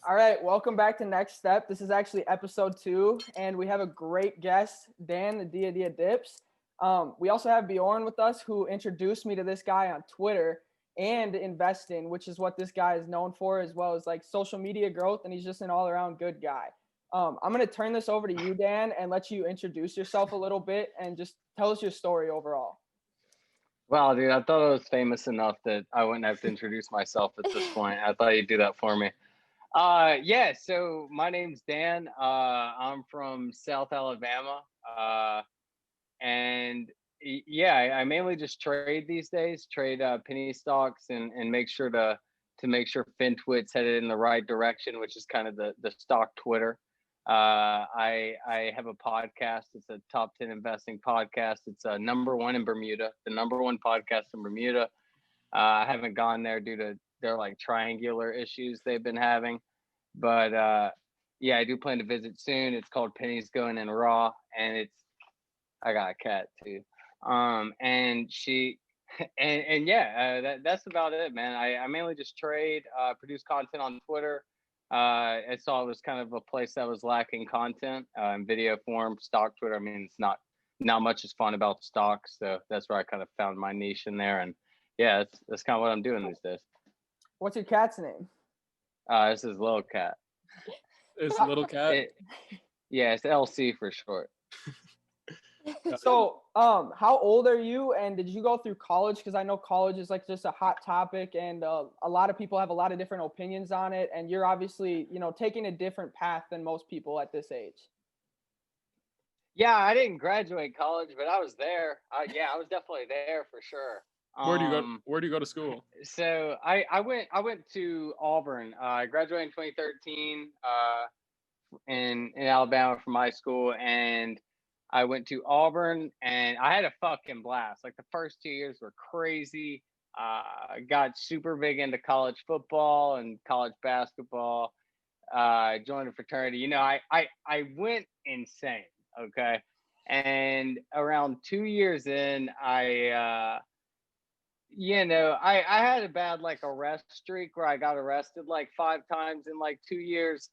All right, welcome back to Next Step. This is actually episode 2, and we have a great guest, Dan, the Dia Dips. We also have Bjorn with us, who introduced me to this guy on Twitter and investing, which is what this guy is known for, as well as like social media growth, and he's just an all-around good guy. I'm going to turn this over to you, Dan, and let you introduce yourself a little bit and just tell us your story overall. Wow, dude, I thought I was famous enough that I wouldn't have to introduce myself at this point. I thought you'd do that for me. Yeah, so my name's Dan. I'm from South Alabama. And I mainly just trade these days, trade penny stocks and make sure to make sure FinTwit's headed in the right direction, which is kind of the stock Twitter. I have a podcast. It's a top 10 investing podcast. It's #1 in Bermuda, the #1 podcast in Bermuda. I haven't gone there due to their like triangular issues they've been having, but I do plan to visit soon. It's called Pennies Going in Raw, and I got a cat too, and she that's about it, man. I mainly just trade, produce content on Twitter. I saw it was kind of a place that was lacking content in video form. Stock Twitter, I mean, it's not much is fun about stocks, so that's where I kind of found my niche in there. And yeah, that's kind of what I'm doing these days. What's your cat's name? This is Little Cat. It's Little Cat? It's LC for short. So, how old are you, and did you go through college? Because I know college is like just a hot topic, and a lot of people have a lot of different opinions on it, and you're obviously, taking a different path than most people at this age. Yeah, I didn't graduate college, but I was there. I was definitely there for sure. Where do you go to school? So I went to Auburn. I graduated in 2013 in Alabama from high school, and I went to Auburn, and I had a fucking blast. Like the first 2 years were crazy. I got super big into college football and college basketball. I joined a fraternity. I went insane. Okay. And around 2 years in, I had a bad like arrest streak where I got arrested like 5 times in like 2 years.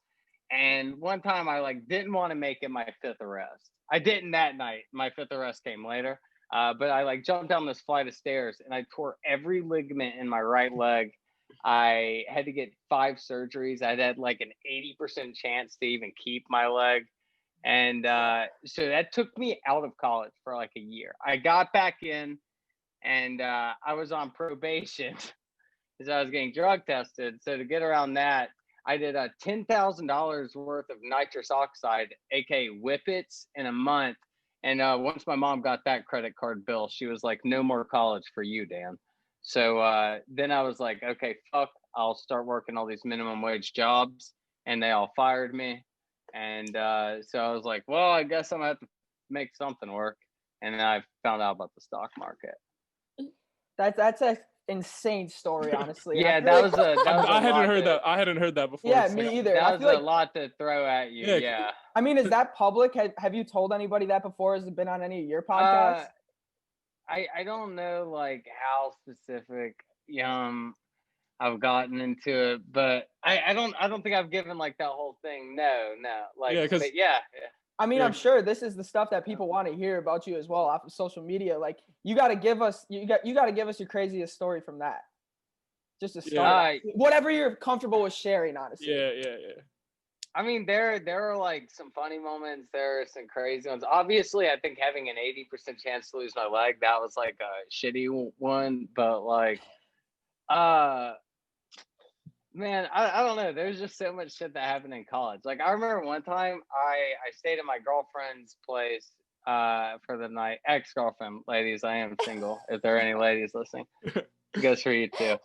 And one time I like didn't want to make it my 5th arrest. I didn't that night. My 5th arrest came later. But I like jumped down this flight of stairs and I tore every ligament in my right leg. I had to get 5 surgeries. I had like an 80% chance to even keep my leg. And so that took me out of college for like a year. I got back in, and I was on probation because I was getting drug tested. So to get around that, I did $10,000 worth of nitrous oxide, aka Whippets, in a month. And once my mom got that credit card bill, she was like, "No more college for you, Dan." So then I was like, "Okay, fuck, I'll start working all these minimum wage jobs," and they all fired me. And so I was like, "Well, I guess I'm gonna have to make something work." And then I found out about the stock market. That's an insane story, honestly. Yeah, I hadn't heard that. I hadn't heard that before. Yeah, me either. That was a lot to throw at you. Yeah. I mean, is that public? Have you told anybody that before? Has it been on any of your podcasts? I don't know like how specific I've gotten into it, but I don't think I've given like that whole thing. No. Like yeah. I mean, I'm sure this is the stuff that people want to hear about you as well off of social media. Like, you got to give us your craziest story from that. Just a story, whatever you're comfortable with sharing, honestly. Yeah. I mean, there are like some funny moments. There are some crazy ones. Obviously, I think having an 80% chance to lose my leg, that was like a shitty one. But like, man, I don't know. There's just so much shit that happened in college. Like, I remember one time I stayed at my girlfriend's place for the night. Ex-girlfriend, ladies, I am single. If there are any ladies listening, it goes for you too.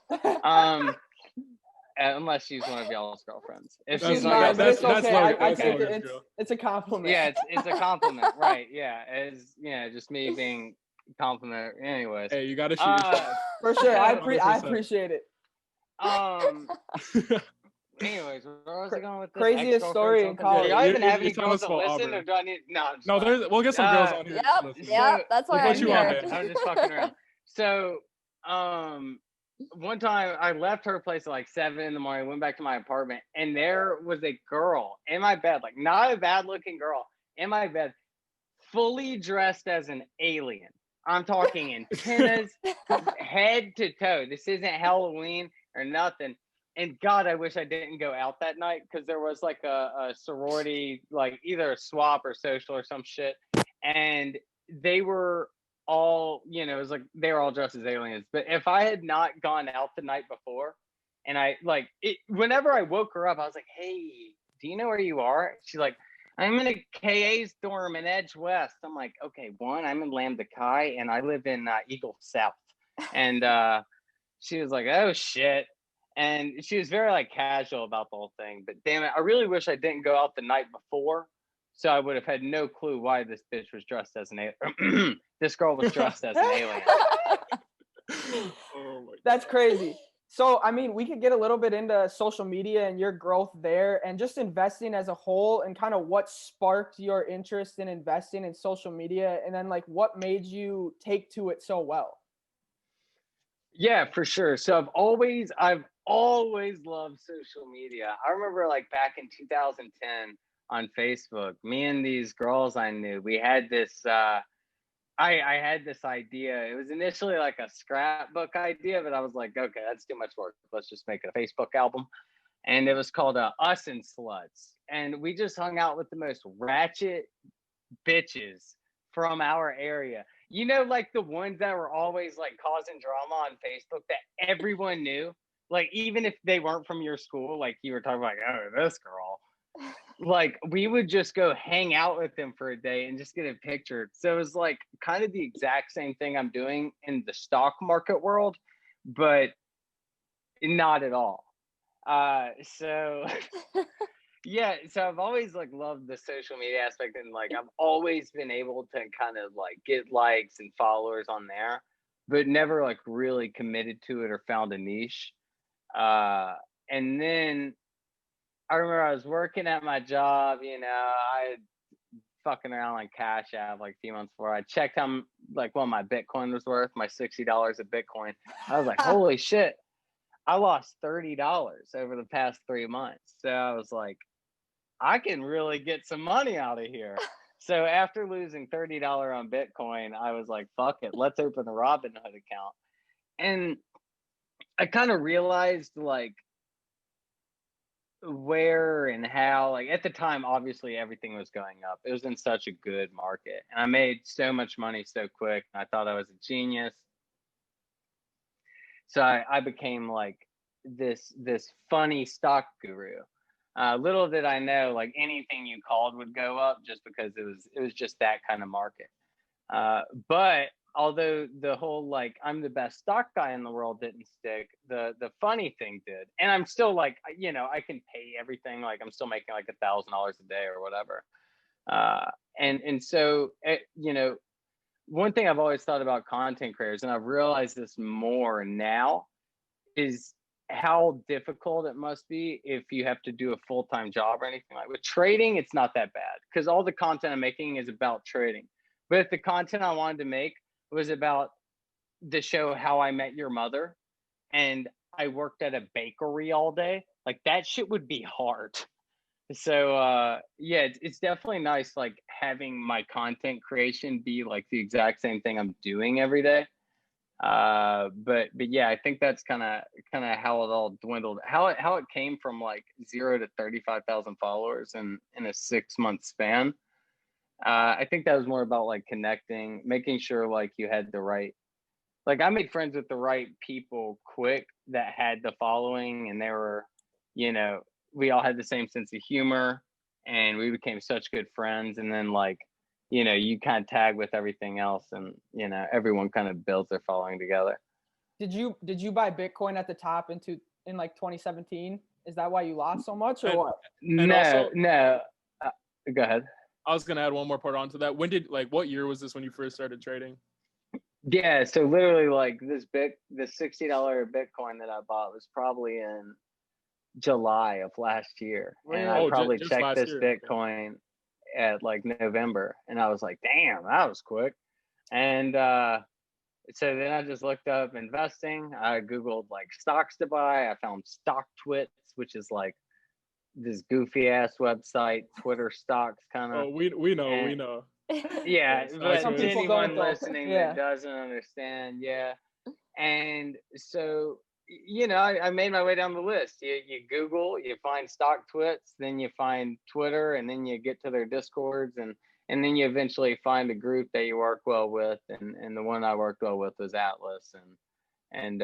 Unless she's one of y'all's girlfriends. If she's not, that's okay. It's a compliment. Yeah, it's a compliment, right? Yeah, it's just me being complimentary. Anyways, hey, you gotta shoot for sure. I appreciate it. Anyways, where was I going with this? Craziest story in college. Do I even have any girls to listen, or do I need? No, we'll get some girls on here. Yep, that's why I'm here. I'm just fucking around. So, one time I left her place at like 7 in the morning, went back to my apartment, and there was a girl in my bed, like not a bad looking girl in my bed, fully dressed as an alien. I'm talking antennas, head to toe. This isn't Halloween or nothing. And God, I wish I didn't go out that night because there was like a sorority, like either a swap or social or some shit. And they were all, you know, it was like they were all dressed as aliens. But if I had not gone out the night before, and I like it, whenever I woke her up, I was like, "Hey, do you know where you are?" She's like, "I'm in a KA's dorm in Edge West." I'm like, "Okay, one, I'm in Lambda Chi, and I live in Eagle South." And she was like, "Oh shit." And she was very like casual about the whole thing. But damn it, I really wish I didn't go out the night before, so I would have had no clue why this bitch was dressed as an alien. This girl was dressed as an alien. Oh my That's God. crazy. So, I mean, we could get a little bit into social media and your growth there and just investing as a whole and kind of what sparked your interest in investing in social media and then like what made you take to it so well. Yeah, for sure. So I've always loved social media. I remember like back in 2010 on Facebook, me and these girls I knew, we had this I had this idea. It was initially like a scrapbook idea, but I was like, okay, that's too much work. Let's just make it a Facebook album. And it was called Us and Sluts. And we just hung out with the most ratchet bitches from our area. You know, like the ones that were always like causing drama on Facebook that everyone knew. Like, even if they weren't from your school, like you were talking like, oh, this girl. Like, we would just go hang out with them for a day and just get it pictured. So it was like kind of the exact same thing I'm doing in the stock market world, but not at all. So yeah, so I've always like loved the social media aspect, and like I've always been able to kind of like get likes and followers on there, but never like really committed to it or found a niche. Uh, and then I remember I was working at my job, you know, I fucking around like Cash App like a few months before. I checked how like what my Bitcoin was worth, my $60 of Bitcoin. I was like, holy shit, I lost $30 over the past 3 months. So I was like, I can really get some money out of here. So after losing $30 on Bitcoin, I was like, fuck it, let's open a Robinhood account. And I kind of realized like where and how, like at the time, obviously everything was going up. It was in such a good market. And I made so much money so quick. I thought I was a genius. So I became like this funny stock guru. Little did I know, like anything you called would go up just because it was just that kind of market. But although the whole like I'm the best stock guy in the world didn't stick, the funny thing did, and I'm still like, you know, I can pay everything. Like I'm still making like $1,000 a day or whatever. And so you know, one thing I've always thought about content creators, and I've realized this more now, is how difficult it must be if you have to do a full-time job or anything. Like with trading, it's not that bad because all the content I'm making is about trading. But if the content I wanted to make was about the show How I Met Your Mother and I worked at a bakery all day, like that shit would be hard. So yeah, it's definitely nice like having my content creation be like the exact same thing I'm doing every day. But yeah, I think that's kind of how it all dwindled, how it came from like 0 to 35,000 followers in a 6 month span. I think that was more about like connecting, making sure like you had the right, like I made friends with the right people quick that had the following, and they were, you know, we all had the same sense of humor, and we became such good friends. And then like, you know, you kind of tag with everything else, and you know, everyone kind of builds their following together. Did you buy Bitcoin at the top in like 2017? Is that why you lost so much or what? And No, also, no. Go ahead. I was gonna add one more part onto that. When did like what year was this when you first started trading? Yeah, so literally like this $60 Bitcoin that I bought was probably in July of last year. And I Really? Oh, probably just checked last this year. Okay. Bitcoin at like November, and I was like, damn, that was quick. And so then I just looked up investing. I Googled like stocks to buy. I found Stock Twits, which is like this goofy ass website, Twitter stocks kind of. Oh, we And know. yeah, but Some to people anyone don't though. listening Yeah. that doesn't understand, yeah. And so, I made my way down the list. You Google, you find Stock Twits, then you find Twitter, and then you get to their Discords, and then you eventually find a group that you work well with. And the one I worked well with was Atlas. And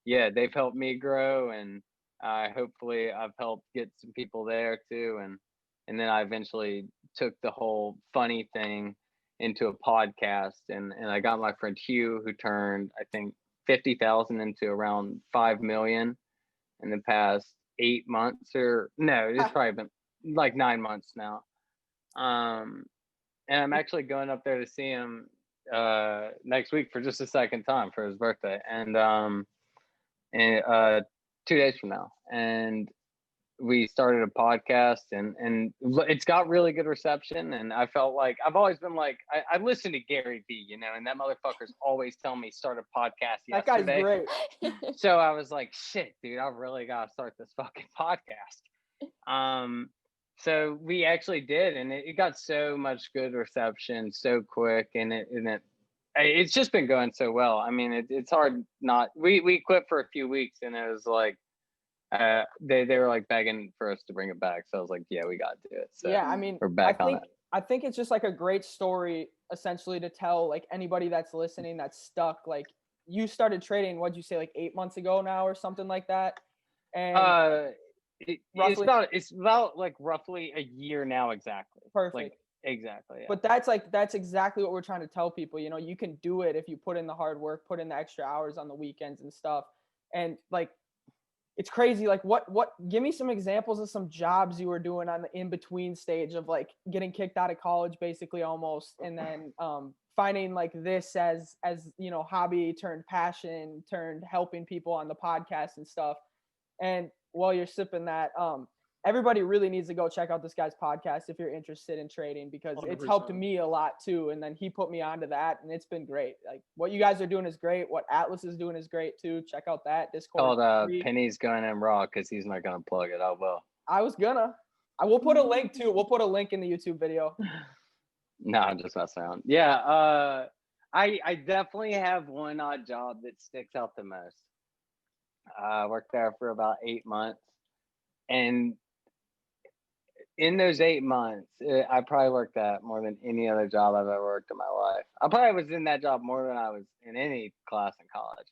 yeah, they've helped me grow, and hopefully I've helped get some people there too. And then I eventually took the whole funny thing into a podcast, and I got my friend Hugh, who turned, I think, 50,000 into around 5 million in the past 8 months, or no, it's probably been like 9 months now. And I'm actually going up there to see him next week for just a second time for his birthday, and 2 days from now. And we started a podcast, and it's got really good reception. And I felt like I've always been like, I listen to Gary Vee, and that motherfucker's always telling me start a podcast That yesterday. guy's great. So I was like, shit, dude, I really gotta start this fucking podcast. So we actually did, and it got so much good reception so quick, and it's just been going so well. I mean, it's hard not. We quit for a few weeks, and it was like they were like begging for us to bring it back. So I was like, yeah, we got to do it. So Yeah, I mean, we're back on it. I think it's just like a great story, essentially, to tell like anybody that's listening that's stuck. Like, you started trading, what'd you say, like 8 months ago now or something like that? And it's about like roughly a year now, exactly. Perfect. Like, exactly. Yeah. But that's exactly what we're trying to tell people. You can do it if you put in the hard work, put in the extra hours on the weekends and stuff. And like, it's crazy. Like, what give me some examples of some jobs you were doing on the in-between stage of like getting kicked out of college, basically, almost, and then finding like this as hobby turned passion turned helping people on the podcast and stuff. And while you're sipping that, everybody really needs to go check out this guy's podcast if you're interested in trading, because it's helped 100%. me a lot too. And then he put me onto that, and it's been great. Like, what you guys are doing is great. What Atlas is doing is great too. Check out that Discord. Called Penny's Going in Raw, because he's not gonna plug it. I will. I will put a link too. We'll put a link in the YouTube video. No, I'm just messing around. Yeah, I definitely have one odd job that sticks out the most. I worked there for about 8 months, and in those 8 months, I probably worked that more than any other job I've ever worked in my life. I probably was in that job more than I was in any class in college.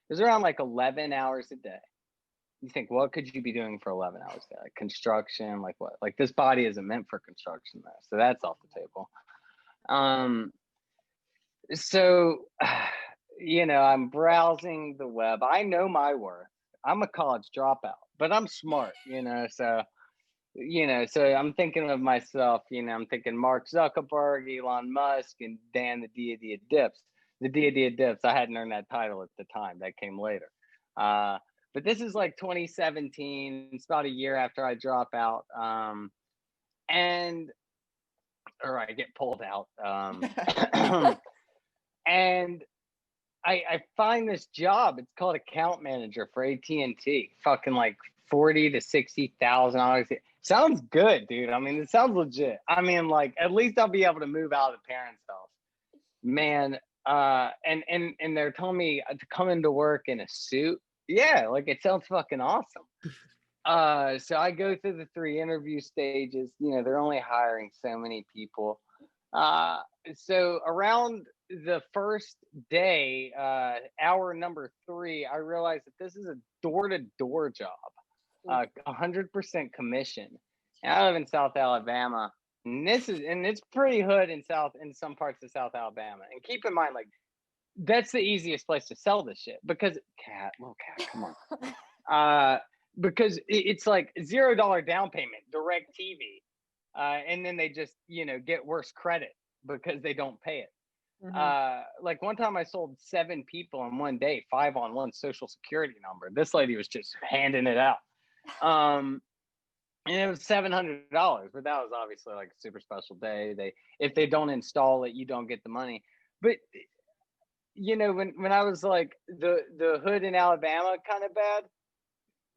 It was around like 11 hours a day. You think, what could you be doing for 11 hours a day? Like construction, like what? Like, this body isn't meant for construction there, so that's off the table. So, I'm browsing the web. I know my worth. I'm a college dropout, but I'm smart, so I'm thinking of myself, I'm thinking Mark Zuckerberg, Elon Musk, and Dan, the Deity of Dips. The Deity of Dips, I hadn't earned that title at the time. That came later. But this is like 2017. It's about a year after I drop out. Or I get pulled out. And I find this job. It's called account manager for AT&T. Fucking like $40,000 to $60,000. Sounds good, dude. I mean, it sounds legit. I mean, like, at least I'll be able to move out of the parents' house. Man, and they're telling me to come into work in a suit. Yeah, like, it sounds fucking awesome. So I go through the 3 interview stages. They're only hiring so many people. So around the first day, hour number 3, I realized that this is a door-to-door job, 100% commission. And I live in South Alabama, and it's pretty hood in some parts of South Alabama. And keep in mind, like, that's the easiest place to sell this shit, because little cat, come on, because it's like $0 down payment, direct TV, and then they just get worse credit because they don't pay it. Mm-hmm. Like, one time I sold 7 people in one day, 5 on one social security number. This lady was just handing it out. And it was $700, but that was obviously like a super special day. If they don't install it, you don't get the money. But you know, when I was like the hood in Alabama kind of bad,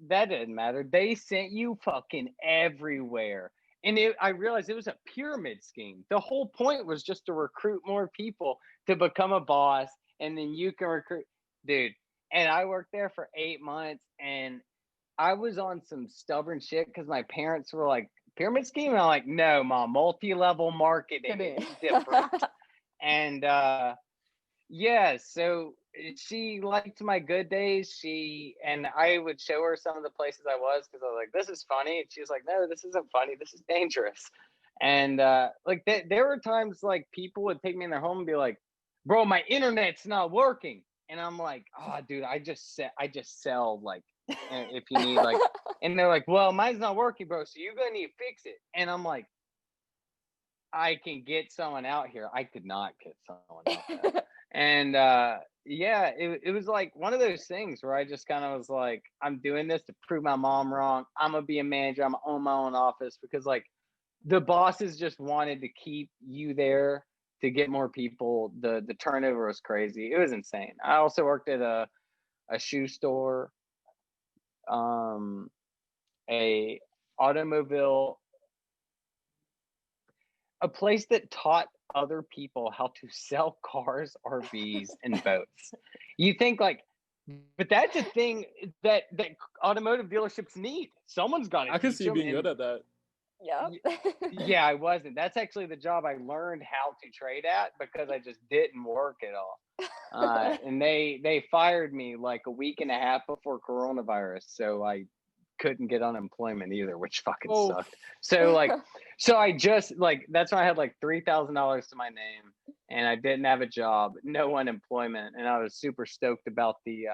that didn't matter. They sent you fucking everywhere. And I realized it was a pyramid scheme. The whole point was just to recruit more people to become a boss, and then you can recruit, dude. And I worked there for 8 months, and I was on some stubborn shit because my parents were like, pyramid scheme? And I'm like, no, mom, multi-level marketing is different. And yeah, so she liked my good days. And I would show her some of the places I was because I was like, this is funny. And she was like, no, this isn't funny. This is dangerous. And like there were times like people would take me in their home and be like, bro, my internet's not working. And I'm like, oh, dude, I just sell like if you need like, and they're like, well, mine's not working, bro. So you're gonna need to fix it. And I'm like, I can get someone out here. I could not get someone out there. And yeah, it was like one of those things where I just kind of was like, I'm doing this to prove my mom wrong. I'm gonna be a manager. I'm gonna own my own office because like the bosses just wanted to keep you there to get more people. The turnover was crazy. It was insane. I also worked at a shoe store, a automobile, a place that taught other people how to sell cars, RVs, and boats. You think like, but that's a thing that automotive dealerships need. Someone's got to. I can teach see you them, being good at that. Yeah. Yeah, I wasn't. That's actually the job I learned how to trade at because I just didn't work at all. And they fired me like a week and a half before coronavirus, so I couldn't get unemployment either, which fucking sucked. So like, so I just like that's when I had like $3,000 to my name, and I didn't have a job, no unemployment, and I was super stoked about the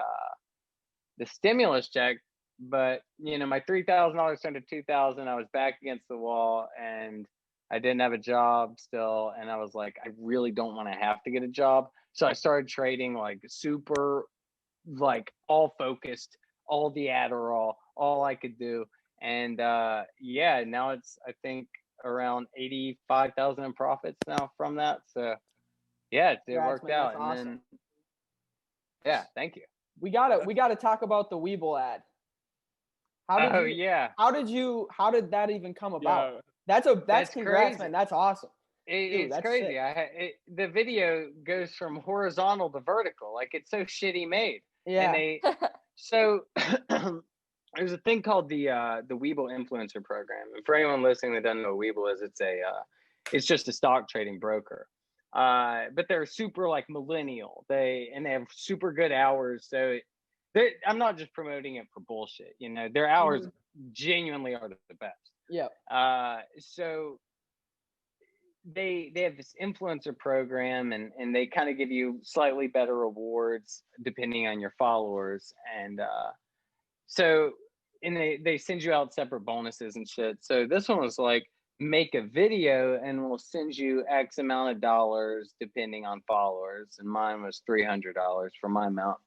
stimulus check. But you know, my $3,000 turned to 2,000. I was back against the wall, and I didn't have a job still, and I was like, I really don't want to have to get a job. So I started trading like super, like all focused, all the Adderall, all I could do. And yeah, now it's I think around 85,000 in profits now from that. So yeah, it worked out. And awesome. then yeah, thank you. We gotta talk about the Weeble ad. How did that even come about? Yeah. That's congrats, crazy. Man. That's awesome. It's crazy. The video goes from horizontal to vertical. Like it's so shitty made. Yeah. And so there's a thing called the Weeble influencer program. And for anyone listening that doesn't know what Weeble is, it's just a stock trading broker. But they're super like millennial. They have super good hours. So I'm not just promoting it for bullshit. You know, their hours genuinely are the best. Yeah. So they have this influencer program, and they kind of give you slightly better rewards depending on your followers. And so and they send you out separate bonuses and shit. So this one was like, make a video and we'll send you X amount of dollars depending on followers. And mine was $300 for my amount.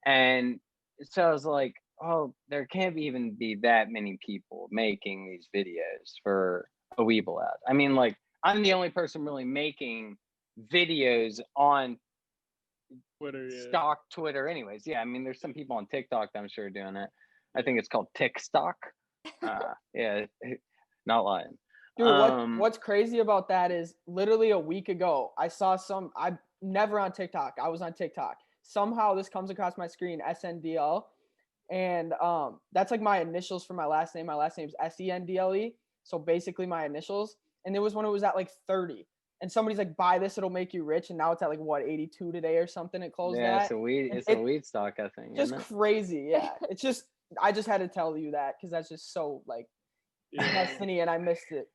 And so I was like, oh, there can't even be that many people making these videos for a Weeble ad. I mean, like, I'm the only person really making videos on Twitter, stock Twitter anyways. Yeah, I mean, there's some people on TikTok that I'm sure are doing it. I think it's called TikTok. Yeah, not lying. Dude, what's crazy about that is literally a week ago, I saw I'm never on TikTok. I was on TikTok. Somehow this comes across my screen, SNDL. And that's like my initials for my last name. My last name's SENDLE. So basically my initials. And it was when it was at like 30. And somebody's like, buy this, it'll make you rich. And now it's at like what, 82 today or something. It closed yeah, at. it's a weed stock, I think. Just crazy. Yeah. It's just, I just had to tell you that because that's just so like destiny, and I missed it.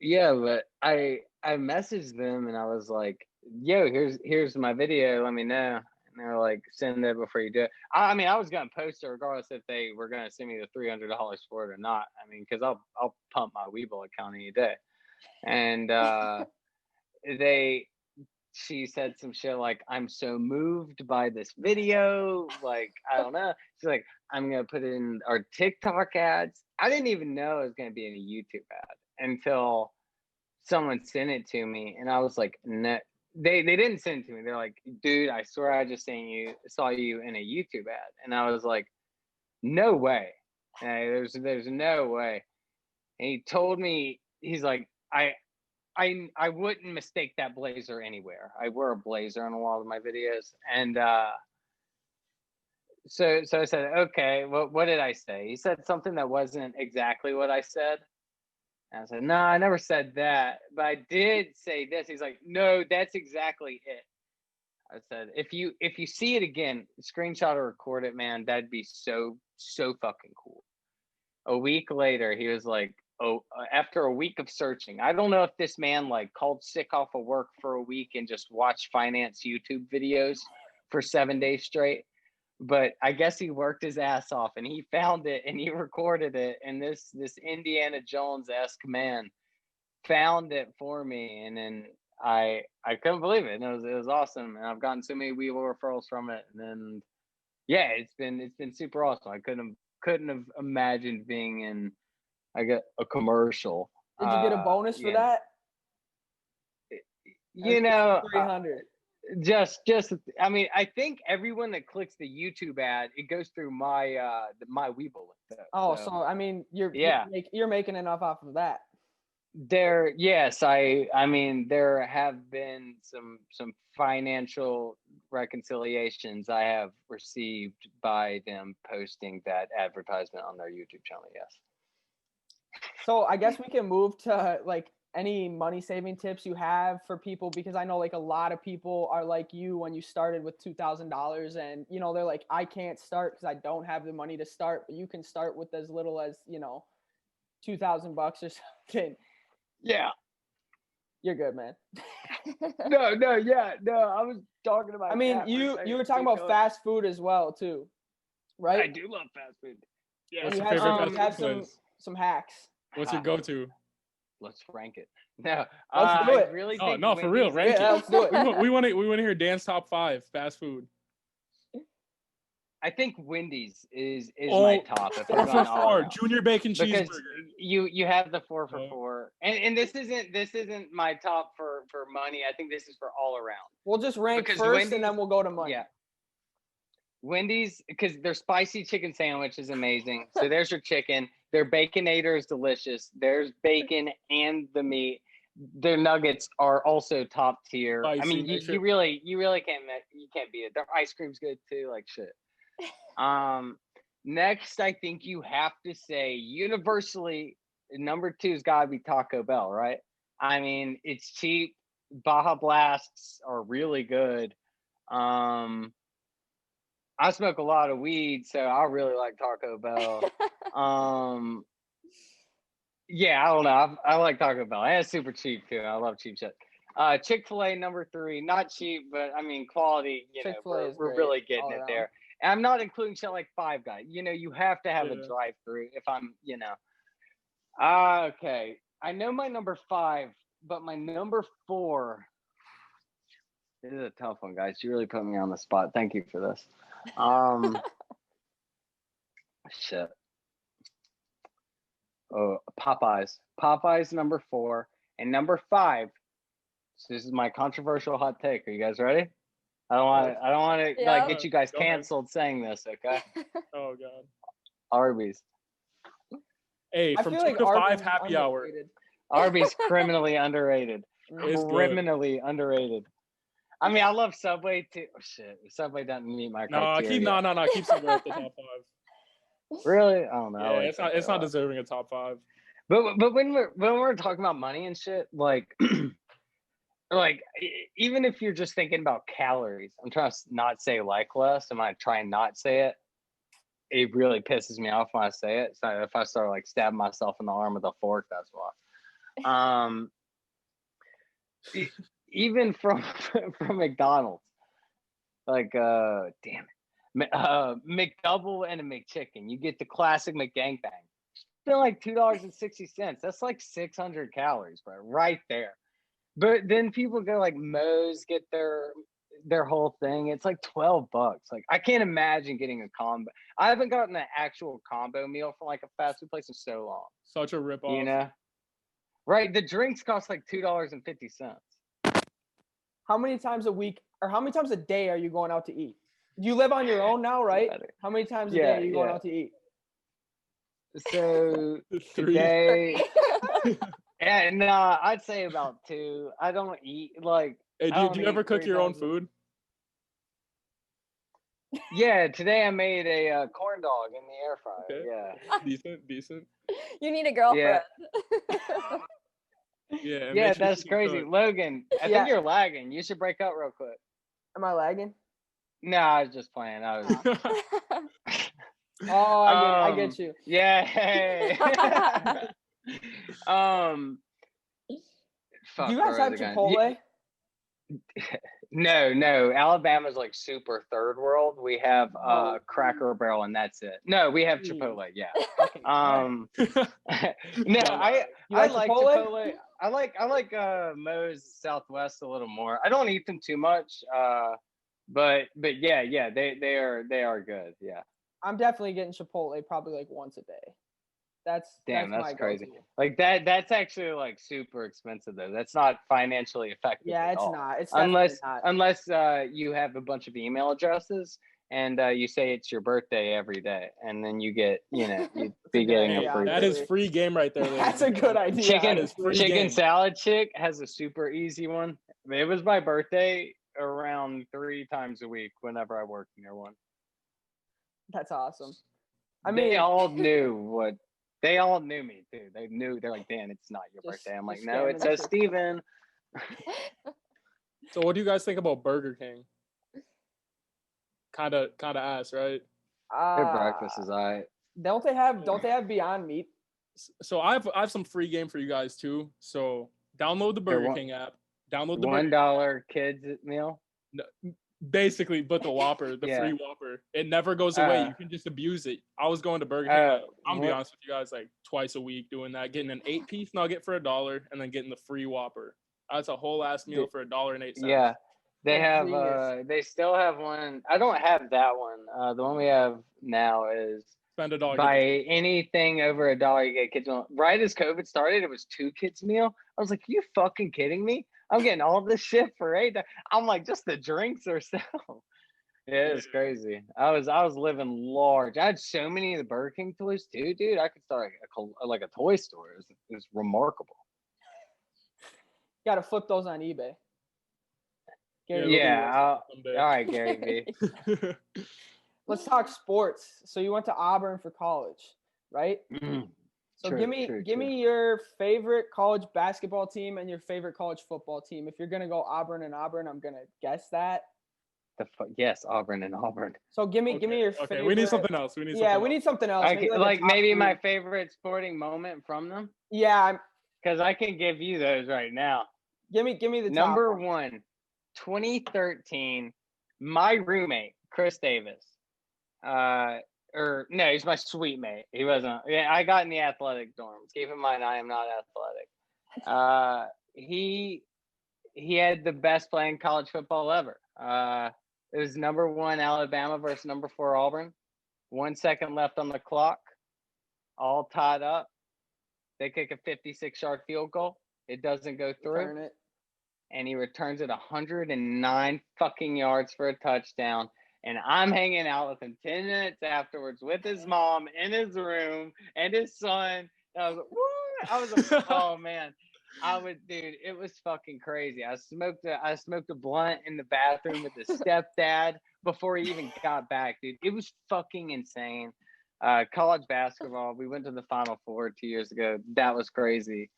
Yeah, but I messaged them and I was like, yo, here's my video, let me know. And they were like, send it before you do it. I mean, I was gonna post it regardless if they were gonna send me the $300 for it or not. I mean, because I'll pump my Weeble account any day. And she said some shit like, I'm so moved by this video. Like, I don't know. She's like, I'm gonna put it in our TikTok ads. I didn't even know it was gonna be in a YouTube ad until someone sent it to me, and I was like, they didn't send it to me. They're like, dude, I swear I just saw you in a YouTube ad. And I was like, no way. There's no way. And he told me, he's like, I wouldn't mistake that blazer anywhere. I wear a blazer in a lot of my videos. And so I said, okay, what did I say? He said something that wasn't exactly what I said. And I said, no, I never said that, but I did say this. He's like, no, that's exactly it. I said, if you see it again, screenshot or record it, man, that'd be so fucking cool. A week later, he was like, after a week of searching, I don't know if this man like called sick off of work for a week and just watched finance YouTube videos for 7 days straight. But I guess he worked his ass off and he found it and he recorded it. And this Indiana Jones-esque man found it for me. And then I couldn't believe it. And it was awesome. And I've gotten so many Weevil referrals from it. And then, yeah, it's been super awesome. I couldn't have imagined being in a commercial. Did you get a bonus for that? You know, 300. Just I mean, I think everyone that clicks the YouTube ad, it goes through my my Weeble link. So I mean, you're making enough off of that. I mean, there have been some financial reconciliations I have received by them posting that advertisement on their YouTube channel. Yes. So I guess we can move to like any money saving tips you have for people, because I know like a lot of people are like you when you started with $2,000 and, you know, they're like, I can't start because I don't have the money to start, but you can start with as little as, you know, $2,000 or something. Yeah. You're good, man. No, I was talking about. I mean, you were talking about fast food as well too, right? I do love fast food. Yeah, you have some hacks. What's your go-to? Let's rank it. No, let's do it. I really think no, for real, rank it. Let's do it. We want to hear Dan's top 5 fast food. I think Wendy's is my top. 4 for 4 junior bacon cheeseburger. You have the 4 for 4, and this isn't my top for money. I think this is for all around. We'll just rank because first, and then we'll go to money. Yeah. Wendy's, because their spicy chicken sandwich is amazing. So there's your chicken. Their Baconator is delicious. There's bacon and the meat. Their nuggets are also top tier. Spicy, I mean, you really can't beat it. Their ice cream's good too, like shit. Next, I think you have to say universally, number 2's gotta be Taco Bell, right? I mean, it's cheap. Baja Blasts are really good. I smoke a lot of weed, so I really like Taco Bell. Yeah, I don't know. I like Taco Bell. And it's super cheap too. I love cheap shit. Chick-fil-A number 3, not cheap, but I mean quality. You know, we're really getting it there. And I'm not including shit like Five Guys. You know, you have to have a drive-through if I'm, you know. Okay, I know my number 5, but my number 4. This is a tough one, guys. You really put me on the spot. Thank you for this. Shit. Oh, Popeyes number 4, and number 5. So this is my controversial hot take. Are you guys ready? I don't want to like get you guys canceled saying this. Okay. Oh God. Arby's. Hey, from 2 to 5 happy hour. Arby's criminally underrated. Criminally underrated. I mean, I love Subway too. Oh, shit, Subway doesn't meet my criteria. No. Keep Subway at the top 5. Really? I don't know. Yeah, it's not deserving a top 5. But when we're talking about money and shit, like, like even if you're just thinking about calories, I'm trying to not say like less. I'm gonna try and not say it. It really pisses me off when I say it. So if I start like stabbing myself in the arm with a fork, that's why. Even from McDonald's, like damn it, McDouble and a McChicken, you get the classic McGangbang. Still like $2.60. That's like 600 calories, bro, right there. But then people go like Moe's, get their whole thing. It's like $12. Like I can't imagine getting a combo. I haven't gotten an actual combo meal from like a fast food place in so long. Such a ripoff. You know, right? The drinks cost like $2.50. how many times a week or how many times a day are you going out to eat? You live on your own now, right? How many times a day are you going out to eat? So 3. today, yeah, no, I'd say about 2. I don't eat like. Hey, I do don't you ever eat cook 3 your own times a- food? Yeah, today I made a corn dog in the air fryer. Okay. Yeah. Decent. You need a girlfriend. Yeah. And Yeah, make sure that's she can crazy. cook. Logan, I Yeah. think you're lagging. You should break up real quick. Am I lagging? No, I was just playing. I was. Oh, I get you. Yeah. Hey. Fuck, Do you guys where have was it going? Chipotle? No. Alabama's like super third world. We have Cracker Barrel and that's it. No, we have Chipotle. Yeah. No, I like Chipotle. I like Moe's Southwest a little more. I don't eat them too much. But yeah, they are good. Yeah. I'm definitely getting Chipotle probably like once a day. That's my crazy. go-to. Like that's actually like super expensive though. That's not financially effective. Yeah, at it's all. not. It's unless not. you have a bunch of email addresses and you say it's your birthday every day, and then you get you'd be getting a free. That is free game right there. That's a good idea. Chicken salad chick has a super easy one. It was my birthday around 3 times a week whenever I worked near one. That's awesome. They all knew they all knew me too. They're like, Dan, it's not your birthday. I'm like, no, it says Steven. So what do you guys think about Burger King? Kinda ass, right? Their breakfast is alright. Don't they have Beyond Meat? So I have some free game for you guys too. So download the Burger King app. Download the $1 kids meal. No, basically, but the Whopper, the free Whopper, it never goes away. You can just abuse it. I was going to Burger King. I'm gonna be honest with you guys, like twice a week doing that, getting an 8-piece nugget for $1, and then getting the free Whopper. That's a whole ass meal for $1.08. Yeah, they have. They still have one. I don't have that one. The one we have now is spend $1. Buy anything over $1, you get kids meal. Right as COVID started, it was 2 kids meal. I was like, "Are you fucking kidding me? I'm getting all this shit for $8." I'm like, just the drinks or so. Yeah, it's crazy. I was living large. I had so many of the Burger King toys too, dude. I could start like a toy store. It was remarkable. Got to flip those on eBay. All right, Gary V. Let's talk sports. So you went to Auburn for college, right? So give me your favorite college basketball team and your favorite college football team. If you're gonna go Auburn and Auburn, I'm gonna guess that. Yes, Auburn and Auburn. So give me your favorite. Okay, we need something else. We need something else. Maybe my favorite sporting moment from them. Yeah, because I can give you those right now. Give me the number top one, 2013. My roommate Chris Davis. He's my suite mate. He wasn't. Yeah, I got in the athletic dorms. Keep in mind, I am not athletic. He had the best playing college football ever. It was number 1 Alabama versus number 4 Auburn. 1 second left on the clock. All tied up. They kick a 56-yard field goal. It doesn't go through. And he returns it 109 fucking yards for a touchdown. And I'm hanging out with him 10 minutes afterwards with his mom in his room and his son. And I was like, woo! I was like, oh man. Dude, it was fucking crazy. I smoked a blunt in the bathroom with his stepdad before he even got back, dude. It was fucking insane. College basketball, we went to the Final Four 2 years ago. That was crazy.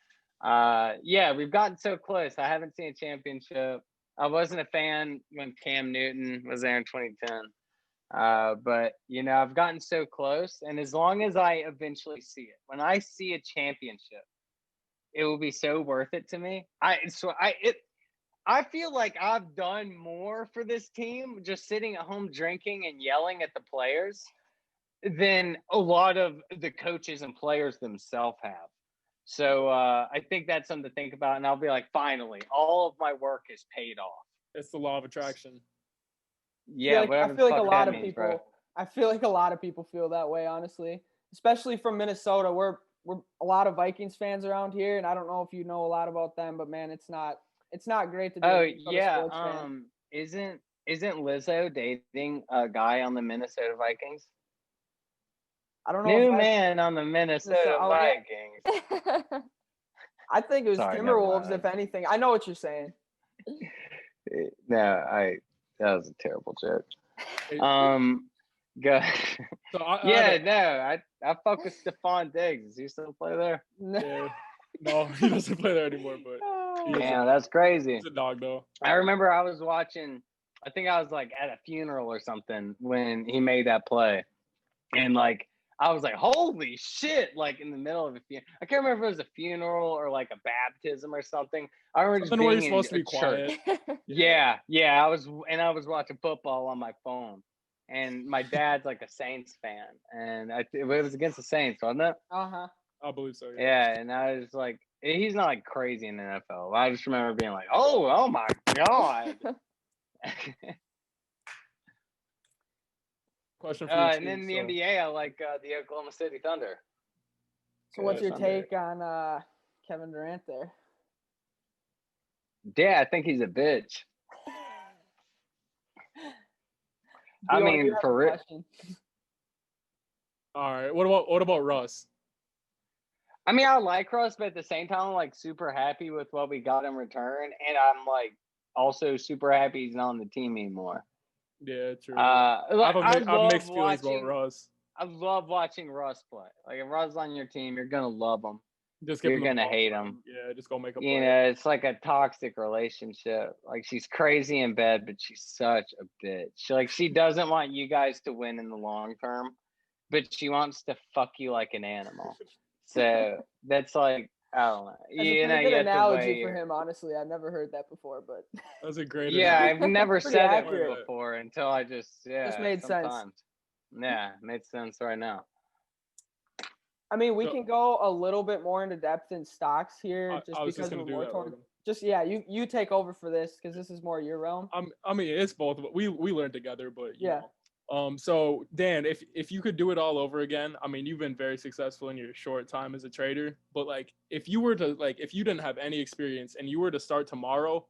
We've gotten so close. I haven't seen a championship. I wasn't a fan when Cam Newton was there in 2010. But I've gotten so close, and as long as I eventually see it, when I see a championship, it will be so worth it to me. I feel like I've done more for this team just sitting at home drinking and yelling at the players than a lot of the coaches and players themselves have. So I think that's something to think about. And I'll be like, finally, all of my work is paid off. It's the law of attraction. Yeah, I feel like a lot of people. I feel like a lot of people feel that way, honestly, especially from Minnesota. We're a lot of Vikings fans around here, and I don't know if you know a lot about them, but man, it's not It's not great to do. Oh a Minnesota yeah. sports fan. Isn't Lizzo dating a guy on the Minnesota Vikings? I don't know New if that's man on the Minnesota oh, yeah. Vikings. I think it was Sorry, never Timberwolves, mind. if anything. I know what you're saying. No, that was a terrible joke. It- Go. So I fuck with Stephon Diggs. Does he still play there? yeah, no, he doesn't play there anymore. But Yeah, that's crazy. he's a dog though. I remember I was watching. I think I was like at a funeral or something when he made that play, and like I was like, "Holy shit!" Like in the middle of a funeral. I can't remember if it was a funeral or like a baptism or something. I remember Something where you're just supposed to being be in church. quiet. Yeah. I was watching football on my phone, and my dad's like a Saints fan, and it was against the Saints, wasn't it? Uh-huh. I believe so. Yeah, and I was like, he's not like crazy in the NFL. I just remember being like, oh my god. Question for you. And then the NBA, I like the Oklahoma City Thunder. So what's your take on Kevin Durant there? Yeah, I think he's a bitch. I mean, for real. All right. What about Russ? I mean, I like Russ, but at the same time, I'm like super happy with what we got in return, and I'm like also super happy he's not on the team anymore. Yeah, true. I've mixed feelings about Russ. I love watching Russ play. Like if Russ is on your team, you're gonna love him. You're gonna hate him. Yeah, just go make a play. You know, it's like a toxic relationship. Like she's crazy in bed, but she's such a bitch. Like she doesn't want you guys to win in the long term, but she wants to fuck you like an animal. So that's like, I don't know. That's a pretty good analogy for him, honestly. I've never heard that before, but that's a great I've never said accurate. it before until I just made sense. Yeah, it made sense right now. I mean, we can go a little bit more into depth in stocks here, because we're more torn. You take over for this because this is more your realm. I mean, it's both. We learned together, but you yeah. know. So Dan, if you could do it all over again, I mean, you've been very successful in your short time as a trader, but like if you didn't have any experience and you were to start tomorrow,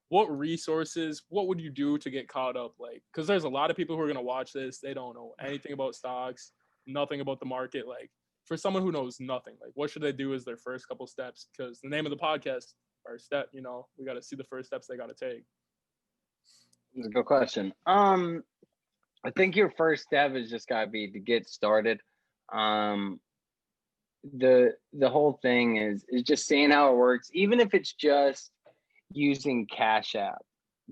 what resources, what would you do to get caught up? Like, because there's a lot of people who are going to watch this, they don't know anything about stocks, nothing about the market. Like for someone who knows nothing, like what should they do as their first couple steps? Because the name of the podcast, first step, you know, we got to see the first steps they got to take. That's a good question. I think your first step is just gotta be to get started. The whole thing is just seeing how it works, even if it's just using Cash App,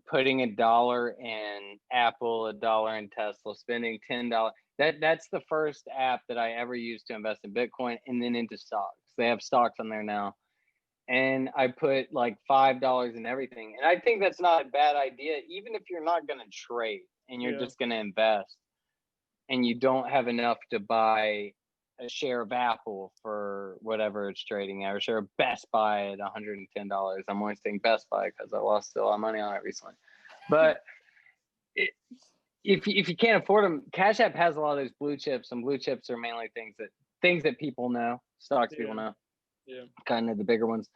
putting $1 in Apple, $1 in Tesla, spending $10. That's the first app that I ever used to invest in Bitcoin and then into stocks. They have stocks on there now. And I put like $5 in everything. And I think that's not a bad idea, even if you're not going to trade and you're just going to invest and you don't have enough to buy a share of Apple for whatever it's trading at, or a share of Best Buy at $110. I'm only saying Best Buy because I lost a lot of money on it recently. But if you can't afford them, Cash App has a lot of those blue chips, and blue chips are mainly things that people know, stocks people know. Yeah, kind of the bigger ones.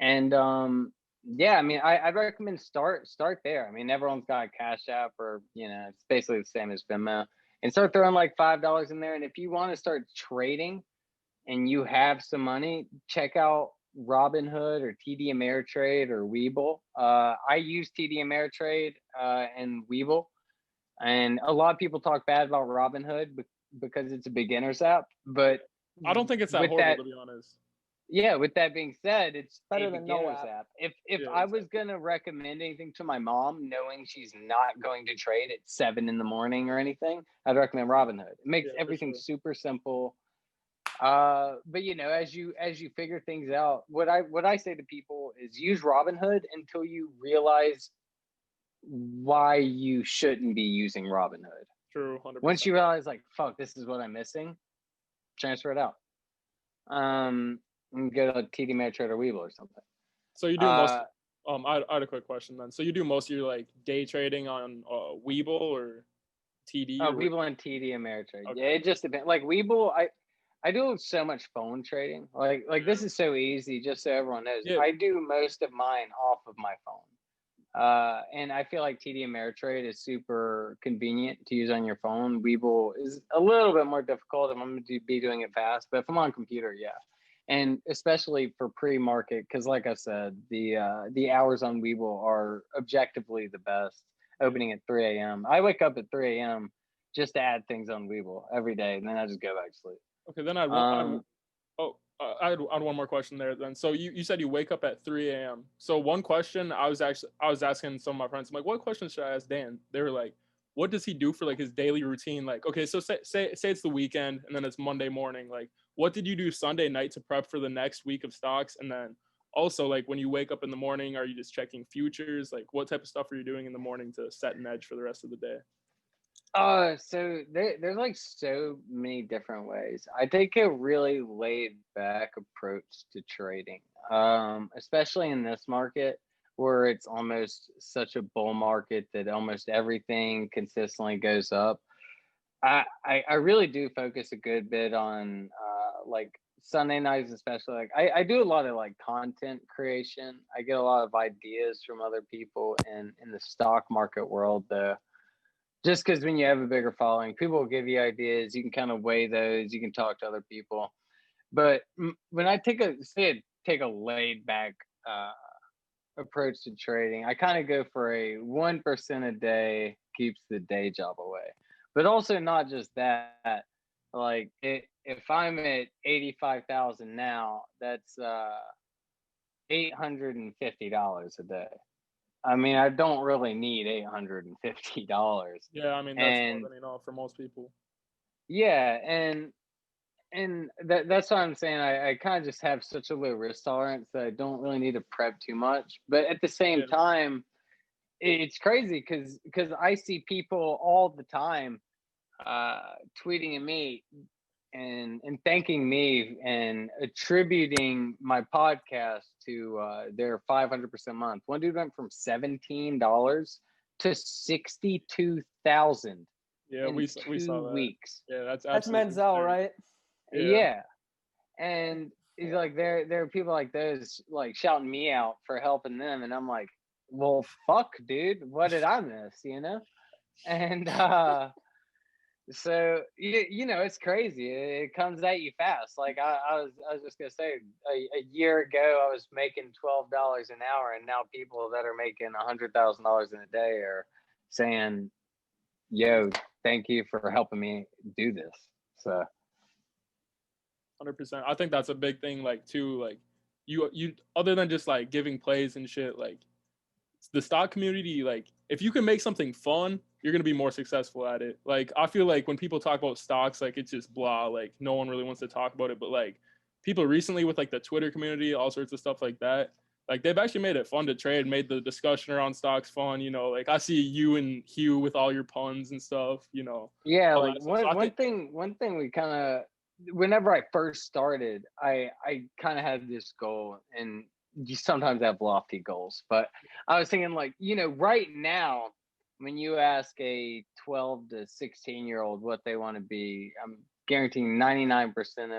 And I mean, I'd recommend start there. I mean, everyone's got a Cash App, or it's basically the same as Venmo, and start throwing like $5 in there. And if you want to start trading and you have some money, check out Robinhood or TD Ameritrade or Webull. I use TD Ameritrade and Webull, and a lot of people talk bad about Robinhood because it's a beginner's app, but I don't think it's that horrible, to be honest. Yeah, with that being said, it's better than no app. If I was gonna recommend anything to my mom, knowing she's not going to trade at 7 a.m. or anything, I'd recommend Robinhood. It makes everything super simple. But as you figure things out, what I say to people is use Robinhood until you realize why you shouldn't be using Robinhood. True, 100%. Once you realize, like, fuck, this is what I'm missing, transfer it out. And go to TD Ameritrade or Webull or something. So you do most. I had a quick question then. So you do most of your like day trading on Webull or TD? Webull and TD Ameritrade. Okay. Yeah, it just depends. Like Webull, I do so much phone trading. Like this is so easy, just so everyone knows. Yeah. I do most of mine off of my phone. And I feel like TD Ameritrade is super convenient to use on your phone. Webull is a little bit more difficult if I'm going to be doing it fast, but if I'm on computer, yeah. And especially for pre-market, because like I said, the hours on Webull are objectively the best. Opening at 3 a.m. I wake up at 3 a.m. just to add things on Webull every day, and then I just go back to sleep. Okay, then I had one more question there then. So you said you wake up at 3 a.m. So one question I was asking some of my friends, I'm like, what question should I ask Dan? They were like, what does he do for like his daily routine? Like, okay, so say it's the weekend and then it's Monday morning. Like, what did you do Sunday night to prep for the next week of stocks? And then also like when you wake up in the morning, are you just checking futures? Like what type of stuff are you doing in the morning to set an edge for the rest of the day? So there's like so many different ways. I take a really laid back approach to trading, especially in this market where it's almost such a bull market that almost everything consistently goes up. I really do focus a good bit on like Sunday nights, especially. Like I do a lot of like content creation. I get a lot of ideas from other people in the stock market world, though. Just because when you have a bigger following, people will give you ideas. You can kind of weigh those. You can talk to other people. But when I take a laid back approach to trading, I kind of go for a 1% a day keeps the day job away. But also not just that. Like if I'm at 85,000 now, that's $850 a day. I mean, I don't really need $850. Yeah, I mean that's more than enough for most people. Yeah, and that's what I'm saying. I kind of just have such a low risk tolerance that I don't really need to prep too much. But at the same time, it's crazy because I see people all the time tweeting at me and thanking me and attributing my podcast to their 500% month. One dude went from $17 to 62,000. Yeah, we saw that. Weeks. Yeah, that's Menzel, insane. right? Yeah. And he's like, there are people like those like shouting me out for helping them, and I'm like, well, fuck, dude, what did I miss? You know? And so you know, it's crazy. It comes at you fast. Like I was just gonna say, a year ago I was making $12 an hour, and now people that are making $100,000 in a day are saying, "Yo, thank you for helping me do this." So, 100%. I think that's a big thing. Like too, like you other than just like giving plays and shit, like the stock community, like if you can make something fun, you're gonna be more successful at it. Like I feel like when people talk about stocks, like it's just blah, like no one really wants to talk about it. But like people recently with like the Twitter community, all sorts of stuff like that, like they've actually made it fun to trade, made the discussion around stocks fun. You know, like I see you and Hugh with all your puns and stuff. You know, yeah, all like that stuff. So one thing we kind of, whenever I first started, I kind of had this goal, and you sometimes have lofty goals, but I was thinking like, you know, right now when you ask a 12 to 16-year-old what they want to be, I'm guaranteeing 99%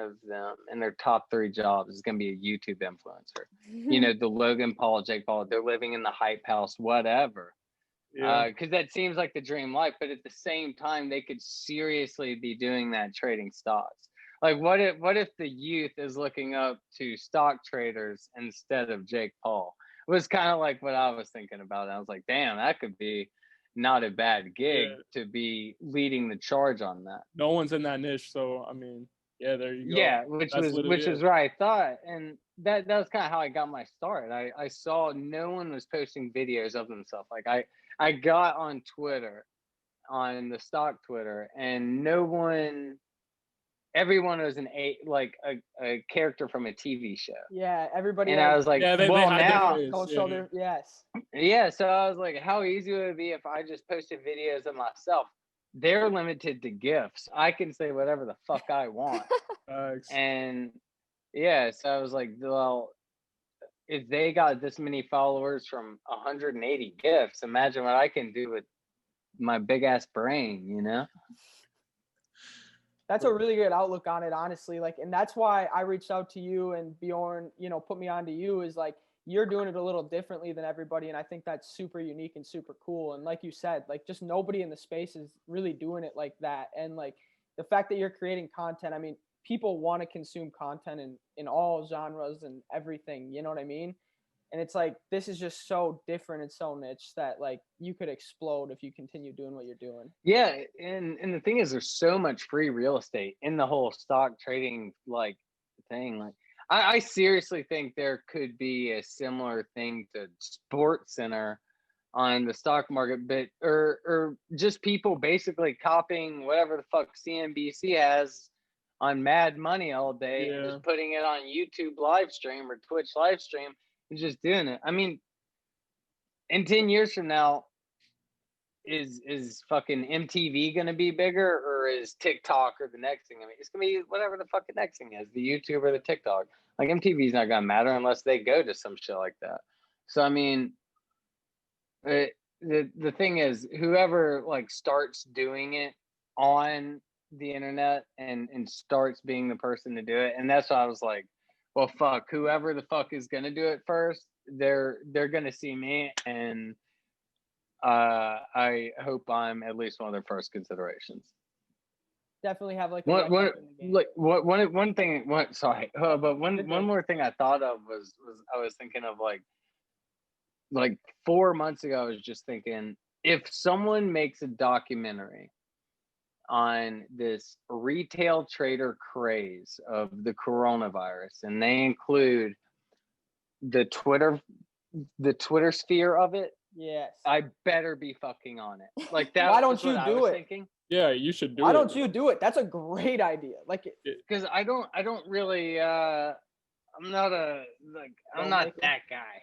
of them in their top 3 jobs is going to be a YouTube influencer. You know, the Logan Paul, Jake Paul, they're living in the hype house, whatever. Because that seems like the dream life, but at the same time, they could seriously be doing that trading stocks. Like, what if the youth is looking up to stock traders instead of Jake Paul? It was kind of like what I was thinking about. I was like, damn, that could be not a bad gig to be leading the charge on that. No one's in that niche, so I mean, yeah, there you go. Yeah, which was what I thought, and that was kind of how I got my start. I saw no one was posting videos of themselves. Like I got on Twitter, on the stock Twitter, and everyone was a character from a TV show. Yeah, everybody. And I was like, they now, yes. Yeah, so I was like, how easy would it be if I just posted videos of myself? They're limited to GIFs. I can say whatever the fuck I want. And yeah, so I was like, well, if they got this many followers from 180 GIFs, imagine what I can do with my big ass brain, you know? That's a really good outlook on it, honestly. Like, and that's why I reached out to you, and Bjorn, you know, put me on to you, is like, you're doing it a little differently than everybody. And I think that's super unique and super cool. And like you said, like, just nobody in the space is really doing it like that. And like the fact that you're creating content, I mean, people want to consume content in all genres and everything, you know what I mean? And it's like, this is just so different and so niche that like you could explode if you continue doing what you're doing. Yeah, and the thing is, there's so much free real estate in the whole stock trading like thing. Like, I seriously think there could be a similar thing to Sports Center on the stock market, but or just people basically copying whatever the fuck CNBC has on Mad Money all day and just putting it on YouTube live stream or Twitch live stream and just doing it. I mean, in 10 years from now, is fucking MTV gonna be bigger, or is TikTok or the next thing? I mean, it's gonna be whatever the fucking next thing is, the YouTube or the TikTok. Like, MTV's not gonna matter unless they go to some shit like that. So I mean, the thing is, whoever like starts doing it on the internet and starts being the person to do it, and that's why I was like, well, fuck, whoever the fuck is gonna do it first, they're gonna see me, and I hope I'm at least one of their first considerations. Definitely have like one thing. But one more thing I thought of was I was thinking of like 4 months ago. I was just thinking, if someone makes a documentary on this retail trader craze of the coronavirus, and they include the Twitter sphere of it, yes, I better be fucking on it. Like, that. Why don't you do it? Thinking. Yeah, you should do it. Why don't you do it? That's a great idea. Like, because I don't really. I'm not that guy.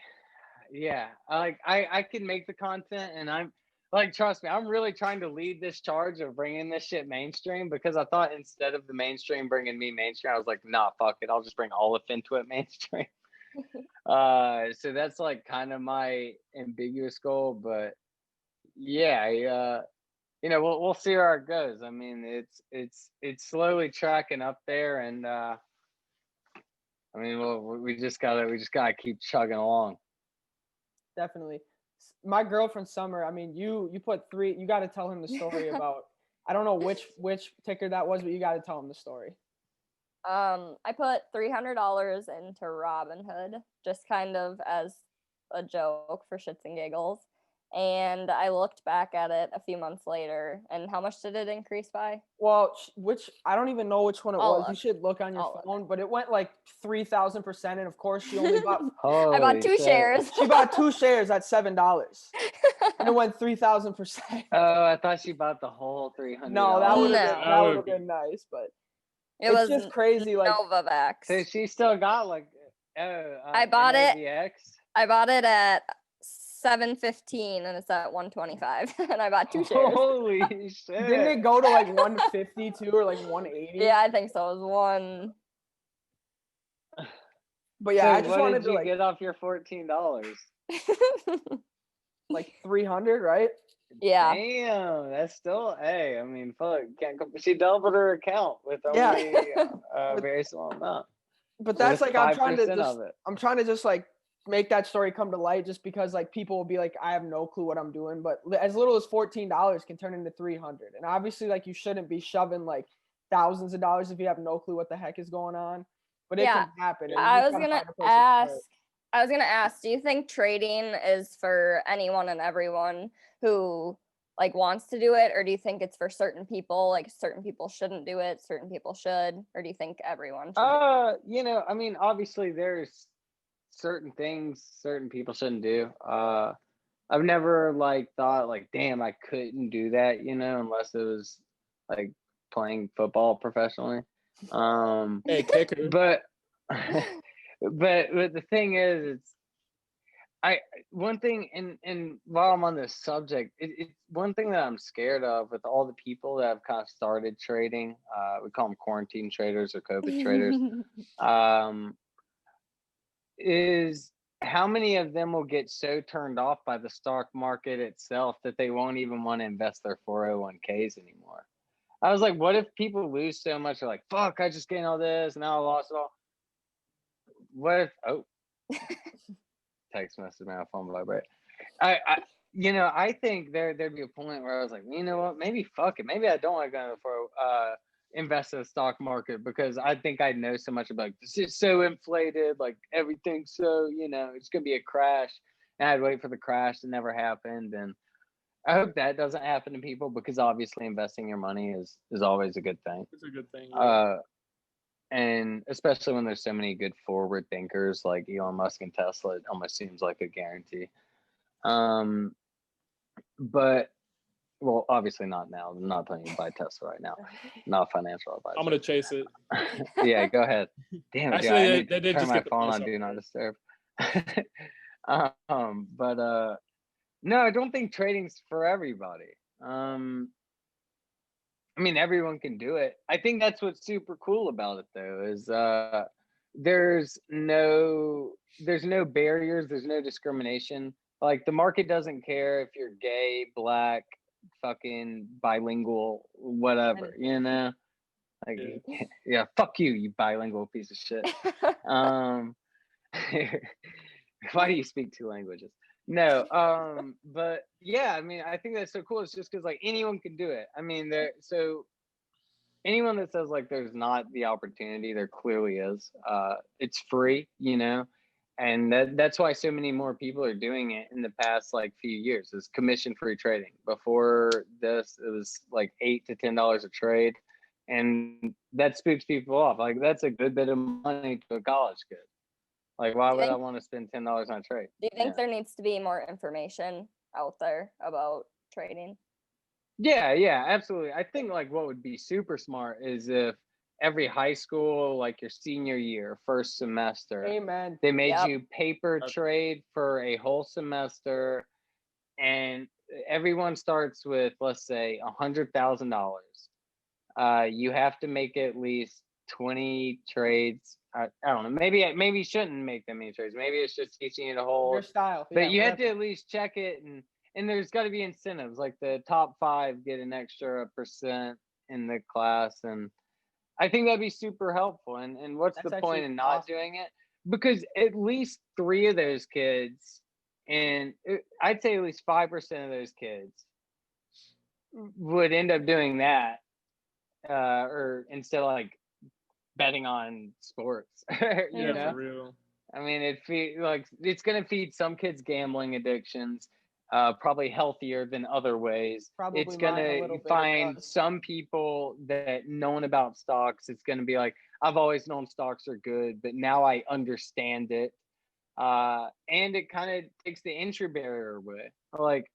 Yeah, I can make the content, and I'm like, trust me, I'm really trying to lead this charge of bringing this shit mainstream, because I thought instead of the mainstream bringing me mainstream, I was like, nah, fuck it, I'll just bring all of Fintuit mainstream. So that's like kind of my ambiguous goal, but yeah, you know, we'll see where it goes. I mean, it's slowly tracking up there, and I mean, we just gotta keep chugging along. Definitely. My girlfriend Summer, I mean, you put 3, you got to tell him the story about, I don't know which ticker that was, but you got to tell him the story. I put $300 into Robinhood, just kind of as a joke for shits and giggles. And I looked back at it a few months later, and how much did it increase by? Well, I don't even know which one it was. You should look on your phone, but it went like 3,000%, and of course she only bought. I bought 2 shares. She bought 2 shares at $7, and it went 3,000%. Oh, I thought she bought the whole $300. No, that would have been nice, but it was just crazy. Like, Novavax. So she still got like. I bought NOVX. I bought it at $7.15, and it's at $125, and I bought 2 shares. Holy shit! Didn't it go to like 152 or like 180? Yeah, I think so. It was 1. But yeah, so I just what wanted did you to get off your $14? Like 300, right? Yeah. Damn, that's still. Hey, I mean, fuck, can't. She doubled her account with only a very small amount. But that's like, I'm trying to just like make that story come to light, just because like people will be like, I have no clue what I'm doing, but as little as $14 can turn into 300. And obviously, like, you shouldn't be shoving like thousands of dollars if you have no clue what the heck is going on, but it can happen. I was gonna ask, do you think trading is for anyone and everyone who like wants to do it, or do you think it's for certain people, like certain people shouldn't do it, certain people should, or do you think everyone should? You know, I mean, obviously there's certain things certain people shouldn't do. I've never like thought like, damn, I couldn't do that, you know, unless it was like playing football professionally. Hey, kicker. But the thing is, one thing, and while I'm on this subject, it's one thing that I'm scared of with all the people that have kind of started trading. We call them quarantine traders or COVID traders. Is how many of them will get so turned off by the stock market itself that they won't even want to invest their 401ks anymore. I was like, what if people lose so much? They're like, fuck, I just gained all this, and now I lost it all. What if? Oh, text message, my phone vibrate. I think there'd be a point where I was like, you know what? Maybe fuck it. Maybe I don't want to go for invest in the stock market because I think I know so much about this is so inflated, like everything's so it's gonna be a crash, and I'd wait for the crash that never happened, and I hope that doesn't happen to people because obviously investing your money is always a good thing. It's a good thing. Yeah. And especially when there's so many good forward thinkers like Elon Musk and Tesla, it almost seems like a guarantee. But well, obviously not now. I'm not telling you to buy Tesla right now. Not financial advice. I'm gonna chase it. Yeah, go ahead. Damn it, Actually, dude, I need they to did turn just my get the phone price on up. Do Not Disturb. But no, I don't think trading's for everybody. I mean, everyone can do it. I think that's what's super cool about it, though, is there's no barriers, there's no discrimination. Like the market doesn't care if you're gay, black, fucking bilingual, whatever, Like, yeah, fuck you, you bilingual piece of shit. Why do you speak two languages? No, but yeah, I mean, I think that's so cool. It's just because like anyone can do it. I mean, anyone that says like there's not the opportunity, there clearly is. It's free, and that's why so many more people are doing it in the past like few years. Is commission-free trading. Before this, it was like $8 to $10 a trade, and that spooks people off. Like that's a good bit of money to a college kid. Like, why would I want to spend $10 on a trade? Do you think there needs to be more information out there about trading? Yeah, absolutely. I think like what would be super smart is if every high school, like your senior year, first semester, Amen. they made you paper trade for a whole semester, and everyone starts with, let's say, $100,000. You have to make at least 20 trades. I don't know. Maybe you shouldn't make that many trades. Maybe it's just teaching you to hold Your style. but you have to at least check it, and there's got to be incentives. Like the top 5 get an extra % in the class, and I think that'd be super helpful. And what's the point in not doing it? Because at least 3 of those kids, and I'd say at least 5% of those kids would end up doing that, or instead of like betting on sports. you know, for real. I mean, it's gonna feed some kids gambling addictions, probably healthier than other ways. Probably it's gonna find some people that known about stocks. It's gonna be like, I've always known stocks are good, but now I understand it. And it kind of takes the entry barrier away. Like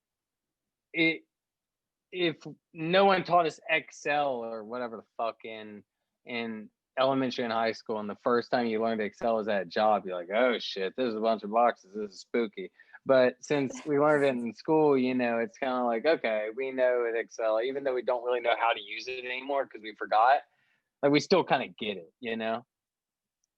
if no one taught us Excel or whatever the fuck in elementary and high school, and the first time you learned Excel was at a job, you're like, oh shit, this is a bunch of boxes, this is spooky. But since we learned it in school, it's kind of like, okay, we know it Excel, even though we don't really know how to use it anymore because we forgot. Like we still kind of get it,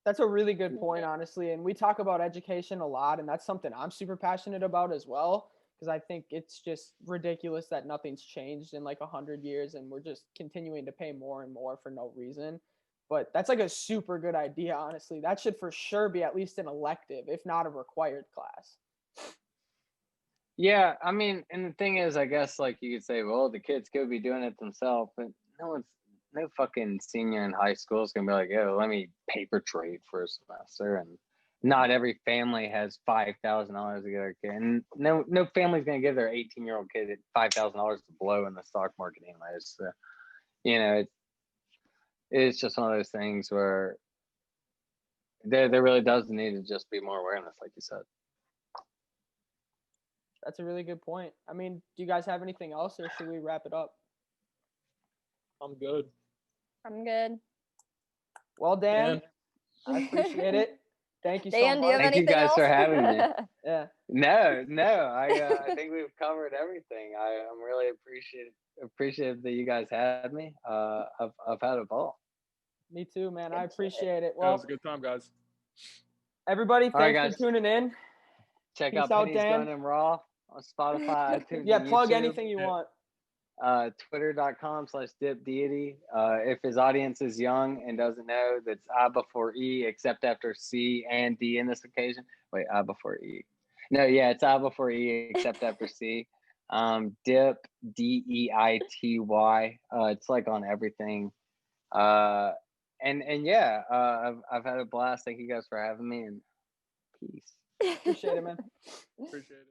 That's a really good point, honestly. And we talk about education a lot, and that's something I'm super passionate about as well, because I think it's just ridiculous that nothing's changed in like 100 years, and we're just continuing to pay more and more for no reason. But that's like a super good idea, honestly. That should for sure be at least an elective, if not a required class. Yeah, I mean, and the thing is, I guess like you could say, well, the kids could be doing it themselves, but no fucking senior in high school is gonna be like, yo, let me paper trade for a semester. And not every family has $5,000 to get their kid, and no family's gonna give their 18-year-old kid $5,000 to blow in the stock market anyways. So, it's just one of those things where there really does need to just be more awareness, like you said. That's a really good point. I mean, do you guys have anything else, or should we wrap it up? I'm good. Well, Dan, I appreciate it. Thank you so much. Do you have Thank you guys else? for having me. Yeah. No. I think we've covered everything. I'm really appreciative that you guys had me. I've had a ball. Me too, man. I appreciate it. Well, Well, it was a good time, guys. Everybody, thanks for tuning in. Check Peace out out, Penny's Dan. Going in Raw on Spotify, iTunes, Yeah, and plug YouTube. anything you want. Twitter.com/dipdeity. If his audience is young and doesn't know, that's I before E, except after C and D in this occasion. Wait, I before E. No, yeah, it's I before E, except after C. Dip, Deity. It's like on everything. And yeah, I've had a blast. Thank you guys for having me, and peace. Appreciate it, man. Appreciate it.